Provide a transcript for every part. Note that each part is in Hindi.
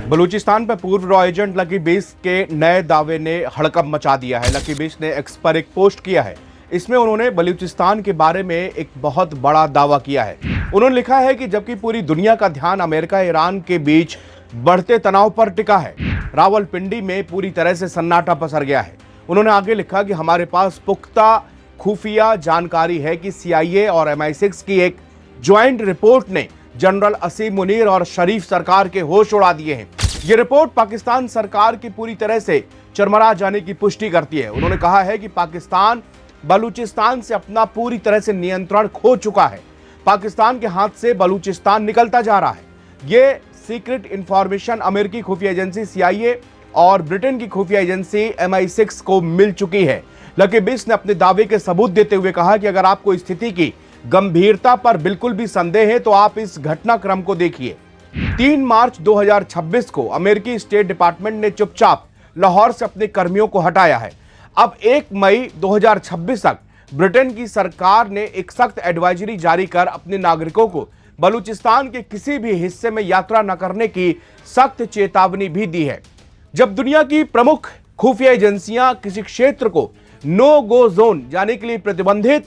बलूचिस्तान पर पूर्व रॉ एजेंट लकी बेस के नए दावे ने हड़कंप मचा दिया है। लकी बेस ने एक्स पर एक पोस्ट किया है। इसमें उन्होंने बलूचिस्तान के बारे में एक बहुत बड़ा दावा किया है। उन्होंने लिखा है कि जबकि पूरी दुनिया का ध्यान अमेरिका ईरान के बीच बढ़ते तनाव पर टिका है, रावलपिंडी में पूरी तरह से सन्नाटा पसर गया है। उन्होंने आगे लिखा कि हमारे पास पुख्ता खुफिया जानकारी है कि CIA और MI6 की एक ज्वाइंट रिपोर्ट ने जनरल असीम मुनीर और शरीफ सरकार के होश उड़ा दिए हैं। ये रिपोर्ट पाकिस्तान सरकार की पूरी तरह से चरमरा जाने की पुष्टि करती है। उन्होंने कहा है कि पाकिस्तान बलूचिस्तान से अपना पूरी तरह से नियंत्रण खो चुका है। पाकिस्तान के हाथ से बलूचिस्तान निकलता जा रहा है। ये सीक्रेट इंफॉर्मेशन अमेरिकी खुफिया एजेंसी CIA और ब्रिटेन की खुफिया एजेंसी MI6 को मिल चुकी है। लकी बेस ने अपने दावे के सबूत देते हुए कहा कि अगर आपको स्थिति की गंभीरता पर बिल्कुल भी संदेह है तो आप इस घटनाक्रम को देखिए। 3 मार्च 2026 को अमेरिकी स्टेट डिपार्टमेंट ने चुपचाप लाहौर से अपने कर्मियों को हटाया है। अब 1 मई 2026 तक ब्रिटेन की सरकार ने एक सख्त एडवाइजरी जारी कर अपने नागरिकों को बलूचिस्तान के किसी भी हिस्से में यात्रा न करने की सख्त चेतावनी भी दी है। जब दुनिया की प्रमुख खुफिया एजेंसियां किसी क्षेत्र को नो गो जोन जाने के लिए प्रतिबंधित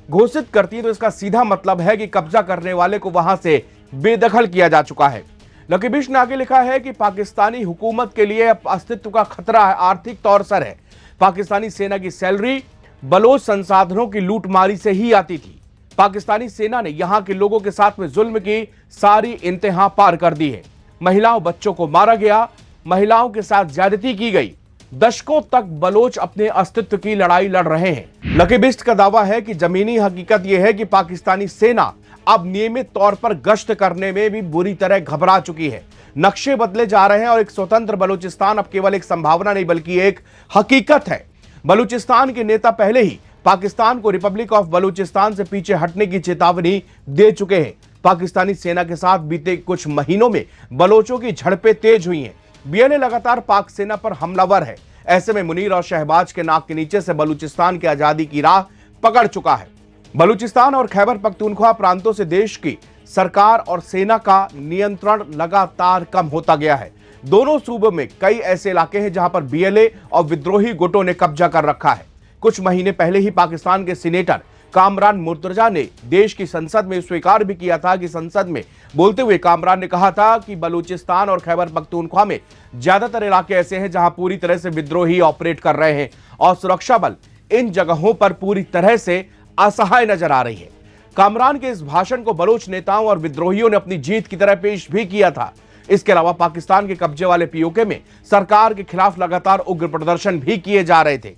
घोषित करती है तो इसका सीधा मतलब है कि कब्जा करने वाले को वहां से बेदखल किया जा चुका है। लकी बेस ने आगे लिखा है कि पाकिस्तानी हुकूमत के लिए अस्तित्व का खतरा आर्थिक तौर पर है। पाकिस्तानी सेना की सैलरी बलोच संसाधनों की लूटमारी से ही आती थी। पाकिस्तानी सेना ने यहां के लोगों के साथ में जुल्म की सारी इंतहा पार कर दी है। महिलाओं बच्चों को मारा गया, महिलाओं के साथ ज्यादती की गई। दशकों तक बलोच अपने अस्तित्व की लड़ाई लड़ रहे हैं। लकी बेस का दावा है कि जमीनी हकीकत यह है कि पाकिस्तानी सेना अब नियमित तौर पर गश्त करने में भी बुरी तरह घबरा चुकी है। नक्शे बदले जा रहे हैं और एक स्वतंत्र बलूचिस्तान अब केवल एक संभावना नहीं बल्कि एक हकीकत है। बलूचिस्तान के नेता पहले ही पाकिस्तान को रिपब्लिक ऑफ बलूचिस्तान से पीछे हटने की चेतावनी दे चुके हैं। पाकिस्तानी सेना के साथ बीते कुछ महीनों में बलोचों की झड़पें तेज हुई हैं। BLA लगातार पाक सेना पर हमलावर है। ऐसे में मुनीर और शहबाज के नाक के नीचे से बलूचिस्तान की आजादी की राह पकड़ चुका है। बलूचिस्तान और खैबर पख्तूनख्वा प्रांतों से देश की सरकार और सेना का नियंत्रण लगातार कम होता गया है। दोनों सूबों में कई ऐसे इलाके हैं जहां पर BLA और विद्रोही गुटों ने कब्जा कर रखा है। कुछ महीने पहले ही पाकिस्तान के सीनेटर कामरान मुर्तजा ने देश की संसद में स्वीकार भी किया था कि संसद में बोलते हुए कामरान ने कहा था कि बलूचिस्तान और खैबर पख्तूनख्वा में ज्यादातर इलाके ऐसे हैं जहां पूरी तरह से विद्रोही ऑपरेट कर रहे हैं और सुरक्षा बल इन जगहों पर पूरी तरह से असहाय नजर आ रही है। कामरान के इस भाषण को बलोच नेताओं और विद्रोहियों ने अपनी जीत की तरह पेश भी किया था। इसके अलावा पाकिस्तान के कब्जे वाले POK में सरकार के खिलाफ लगातार उग्र प्रदर्शन भी किए जा रहे थे।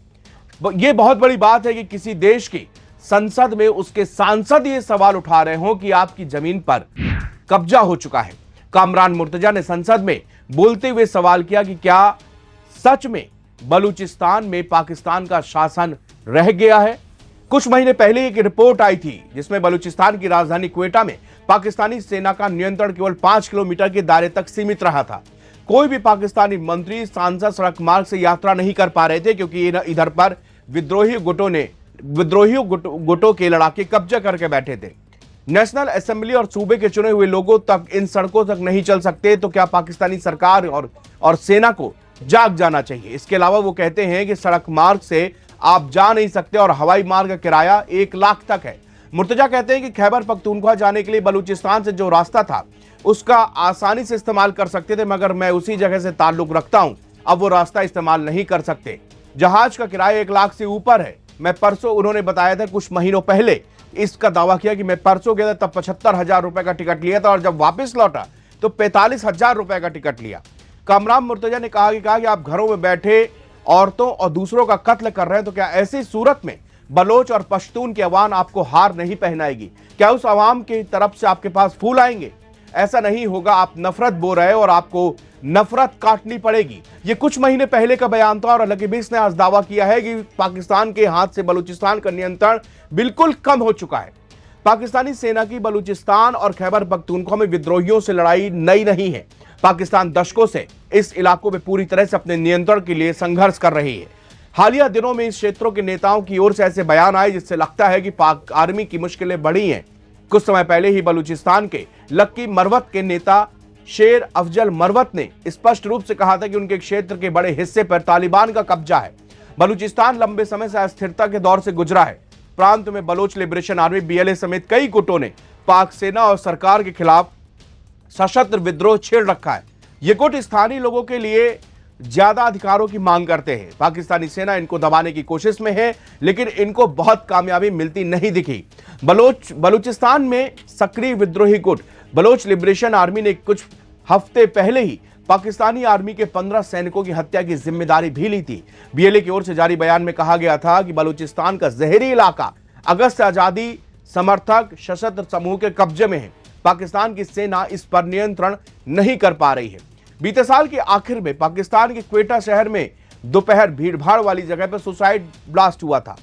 यह बहुत बड़ी बात है कि किसी देश की संसद में उसके सांसद ये सवाल उठा रहे हो कि आपकी जमीन पर कब्जा हो चुका है। कामरान मुर्तजा ने संसद में बोलते हुए सवाल किया कि क्या सच में बलूचिस्तान में पाकिस्तान का शासन रह गया है। कुछ महीने पहले एक रिपोर्ट आई थी जिसमें बलूचिस्तान की राजधानी क्वेटा में पाकिस्तानी सेना का नियंत्रण केवल 5 किलोमीटर के दायरे तक सीमित रहा था। कोई भी पाकिस्तानी मंत्री सांसद सड़क मार्ग से यात्रा नहीं कर पा रहे थे क्योंकि इधर पर विद्रोही गुटों के लड़ाके कब्जा करके बैठे थे। नेशनल असेंबली और सूबे के चुने हुए लोगों तक इन सड़कों तक नहीं चल सकते तो क्या पाकिस्तानी सरकार और सेना को जाग जाना चाहिए। इसके अलावा वो कहते हैं कि सड़क मार्ग से आप जा नहीं सकते और हवाई मार्ग का किराया 1 लाख तक है। मुर्तजा कहते हैं कि खैबर पख्तूनख्वा जाने के लिए बलूचिस्तान से जो रास्ता था उसका आसानी से इस्तेमाल कर सकते थे, मगर मैं उसी जगह से ताल्लुक रखता हूं, अब वो रास्ता इस्तेमाल नहीं कर सकते। जहाज का किराया 1 लाख से ऊपर है। मैं परसों, उन्होंने बताया था कुछ महीनों पहले इसका दावा किया कि मैं परसों गया था तब 75,000 रुपए का टिकट लिया था और जब वापस लौटा तो 45,000 रुपए का टिकट लिया। कामरान मुर्तजा ने कहा कि आप घरों में बैठे औरतों और दूसरों का कत्ल कर रहे हैं तो क्या ऐसी सूरत में बलोच और पश्तून की अवाम आपको हार नहीं पहनाएगी? क्या उस अवाम की तरफ से आपके पास फूल आएंगे? ऐसा नहीं होगा। आप नफरत बो रहे और आपको नफरत काटनी पड़ेगी। ये कुछ महीने पहले का बयान था और लकी बेस ने आज दावा किया है कि पाकिस्तान के हाथ से बलूचिस्तान का नियंत्रण बिल्कुल कम हो चुका है। पाकिस्तानी सेना की बलूचिस्तान और खैबर पख्तूनख्वा में विद्रोहियों से लड़ाई नई नहीं है। पाकिस्तान दशकों से इस इलाकों में पूरी तरह से अपने नियंत्रण के लिए संघर्ष कर रही है। हालिया दिनों में इस क्षेत्रों के नेताओं की ओर से ऐसे बयान आए जिससे लगता है कि पाक आर्मी की मुश्किलें बढ़ी हैं। कुछ समय पहले ही बलूचिस्तान के लक्की मरवत के नेता शेर अफजल मरवत ने स्पष्ट रूप से कहा था कि उनके क्षेत्र के बड़े हिस्से पर तालिबान का कब्जा है। बलूचिस्तान लंबे समय से अस्थिरता के दौर से गुजरा है। प्रांत में बलोच लिबरेशन आर्मी BLA समेत कई गुटों ने पाक सेना और सरकार के खिलाफ सशस्त्र विद्रोह छेड़ रखा है। ये गुट स्थानीय लोगों के लिए ज्यादा अधिकारों की मांग करते हैं। पाकिस्तानी सेना इनको दबाने की कोशिश में है, लेकिन इनको बहुत कामयाबी मिलती नहीं दिखी। बलूचिस्तान में सक्रिय विद्रोही गुट बलोच लिबरेशन आर्मी ने कुछ हफ्ते पहले ही पाकिस्तानी आर्मी के 15 सैनिकों की हत्या की जिम्मेदारी भी ली थी। BLA की ओर से जारी बयान में कहा गया था कि बलूचिस्तान का जहरी इलाका अगस्त आजादी समर्थक सशस्त्र समूह के कब्जे में है। पाकिस्तान की सेना इस पर नियंत्रण नहीं कर पा रही है। बीते साल के आखिर में पाकिस्तान के क्वेटा शहर में दोपहर भीड़भाड़ वाली जगह पर सुसाइड ब्लास्ट हुआ था।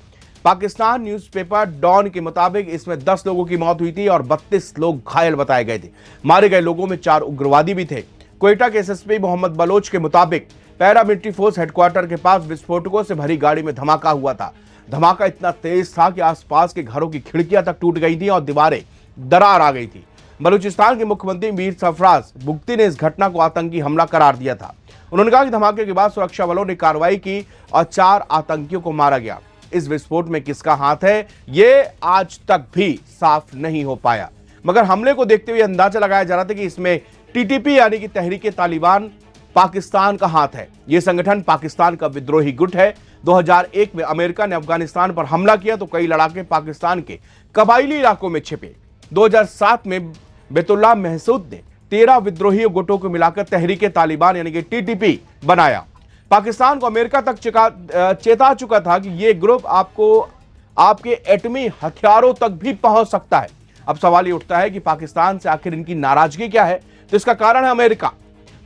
पाकिस्तान न्यूज़पेपर डॉन के मुताबिक इसमें 10 लोगों की मौत हुई थी और 32 लोग घायल बताए गए थे। मारे गए लोगों में 4 उग्रवादी भी थे। क्वेटा के SSP मोहम्मद बलोच के मुताबिक पैरामिलिट्री फोर्स हेडक्वार्टर के पास विस्फोटकों से भरी गाड़ी में धमाका हुआ था। धमाका इतना तेज था कि आसपास के घरों की खिड़कियां तक टूट गई थी और दीवारें दरार आ गई थी। बलूचिस्तान के मुख्यमंत्री मीर सरफराज बुगटी ने इस घटना को आतंकी हमला करार दिया था। उन्होंने कहा कि धमाके के बाद सुरक्षा बलों ने कार्रवाई की और 4 आतंकियों को मारा गया। इस विस्फोट में किसका हाथ है, ये आज तक भी साफ नहीं हो पाया, मगर हमले को देखते हुए अंदाजा लगाया जा रहा था कि इसमें TTP यानी कि तहरीके तालिबान पाकिस्तान का हाथ है। यह संगठन पाकिस्तान का विद्रोही गुट है। 2001 में अमेरिका ने अफगानिस्तान पर हमला किया तो कई लड़ाके पाकिस्तान के कबायली इलाकों में छिपे। 2007 में बैतुल्लाह महसूद ने 13 विद्रोही गुटों को मिलाकर तहरीके तालिबान यानी कि TTP बनाया। पाकिस्तान को अमेरिका तक चेता चुका था कि यह ग्रुप आपके एटमी हथियारों तक भी पहुंच सकता है। अब सवाल ये उठता है कि पाकिस्तान से आखिर इनकी नाराजगी क्या है, तो इसका कारण है अमेरिका।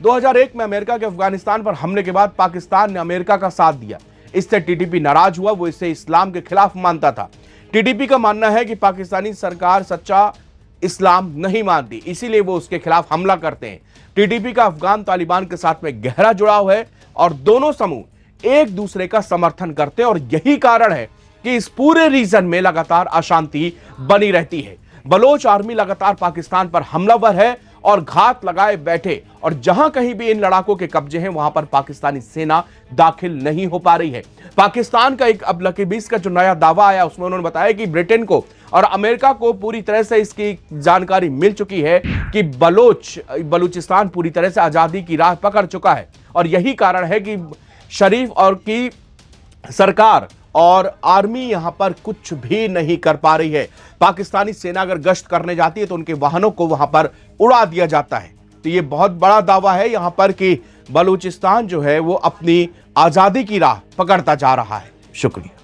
2001 में अमेरिका के अफगानिस्तान पर हमले के बाद पाकिस्तान ने अमेरिका का साथ दिया। इससे TTP नाराज हुआ। वो इसे इस्लाम के खिलाफ मानता था। TTP का मानना है कि पाकिस्तानी सरकार सच्चा इस्लाम नहीं मानती, इसीलिए वो उसके खिलाफ हमला करते हैं। TTP का अफगान तालिबान के साथ में गहरा जुड़ाव है और दोनों समूह एक दूसरे का समर्थन करते हैं और यही कारण है कि इस पूरे रीजन में लगातार अशांति बनी रहती है। बलोच आर्मी लगातार पाकिस्तान पर हमलावर है और घात लगाए बैठे, और जहां कहीं भी इन लड़ाकों के कब्जे हैं वहां पर पाकिस्तानी सेना दाखिल नहीं हो पा रही है। पाकिस्तान का एक अब लकी 20 का जो नया दावा आया उसमें उन्होंने बताया कि ब्रिटेन को और अमेरिका को पूरी तरह से इसकी जानकारी मिल चुकी है कि बलूचिस्तान पूरी तरह से आजादी की राह पकड़ चुका है, और यही कारण है कि शरीफ और की सरकार और आर्मी यहां पर कुछ भी नहीं कर पा रही है। पाकिस्तानी सेना अगर गश्त करने जाती है तो उनके वाहनों को वहां पर उड़ा दिया जाता है। तो ये बहुत बड़ा दावा है यहां पर कि बलूचिस्तान जो है वो अपनी आजादी की राह पकड़ता जा रहा है। शुक्रिया।